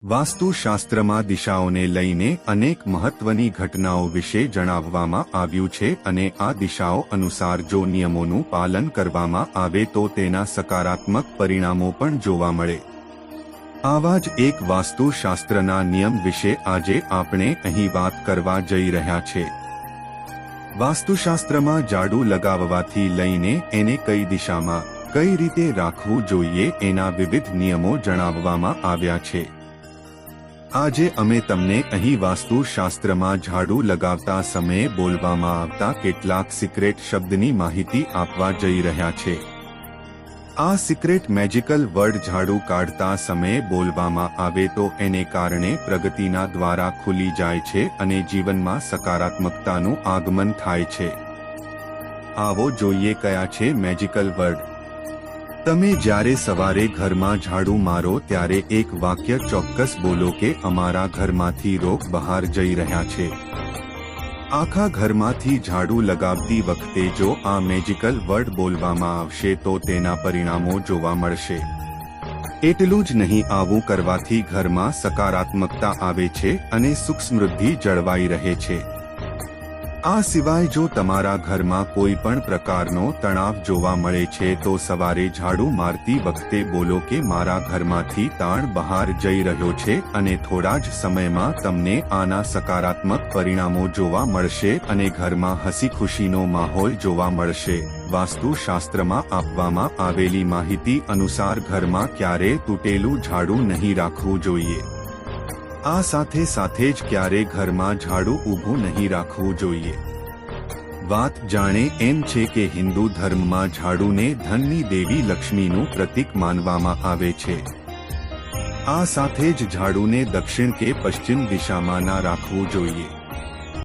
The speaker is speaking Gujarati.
વાસ્તુશાસ્ત્રમાં દિશાઓને લઈને અનેક મહત્વની ઘટનાઓ વિશે જણાવવામાં આવ્યું છે અને આ દિશાઓ અનુસાર જો નિયમોનું પાલન કરવામાં આવે તો તેના સકારાત્મક પરિણામો પણ જોવા મળે। આવા જ એક વાસ્તુશાસ્ત્રના નિયમ વિશે આજે આપણે અહીં વાત કરવા જઈ રહ્યા છે। વાસ્તુશાસ્ત્રમાં ઝાડુ લગાવવાથી લઈને એને કઈ દિશામાં કઈ રીતે રાખવું જોઈએ એના વિવિધ નિયમો જણાવવામાં આવ્યા છે। આજે અમે તમને અહીં વાસ્તુશાસ્ત્રમાં ઝાડુ લગાવતા સમયે બોલવામાં આવતા કેટલાક સિક્રેટ શબ્દની માહિતી આપવા જઈ રહ્યા છે। આ સિક્રેટ મેજિકલ વર્ડ ઝાડુ કાઢતા સમયે બોલવામાં આવે તો એને કારણે પ્રગતિના દ્વારા ખુલી જાય છે અને જીવનમાં સકારાત્મકતાનું આગમન થાય છે। આવો જોઈએ કયા છે મેજિકલ વર્ડ। તમે જ્યારે સવારે ઘરમાં ઝાડુ મારો ત્યારે એક વાક્ય ચોક્કસ બોલો કે અમારા ઘરમાંથી રોગ બહાર જઈ રહ્યા છે। આખા ઘરમાંથી ઝાડુ લગાવતી વખતે જો આ મેજિકલ વર્ડ બોલવામાં આવશે તો તેના પરિણામો જોવા મળશે। એટલું જ નહીં, આવું કરવાથી ઘરમાં સકારાત્મકતા આવે છે અને સુખ સમૃદ્ધિ જળવાઈ રહે છે। આ સિવાય જો તમારા ઘરમાં કોઈ પણ પ્રકારનો તણાવ જોવા મળે છે તો સવારે ઝાડુ મારતી વખતે બોલો કે મારા ઘરમાંથી તાણ બહાર જઈ રહ્યો છે અને થોડા જ સમયમાં તમને આના સકારાત્મક પરિણામો જોવા મળશે અને ઘરમાં હસી ખુશીનો માહોલ જોવા મળશે। વાસ્તુશાસ્ત્રમાં આપવામાં આવેલી માહિતી અનુસાર ઘરમાં ક્યારેય તૂટેલું ઝાડુ નહીં રાખવું જોઈએ। આ સાથે સાથે જ ક્યારે ઘરમાં ઝાડુ ઊભું નહીં રાખવું જોઈએ। વાત જાણે એમ છે કે હિન્દુ ધર્મમાં ઝાડુને ધનની દેવી લક્ષ્મીનું પ્રતીક માનવામાં આવે છે। આ સાથે જ ઝાડુને દક્ષિણ કે પશ્ચિમ દિશામાં ના રાખવું જોઈએ।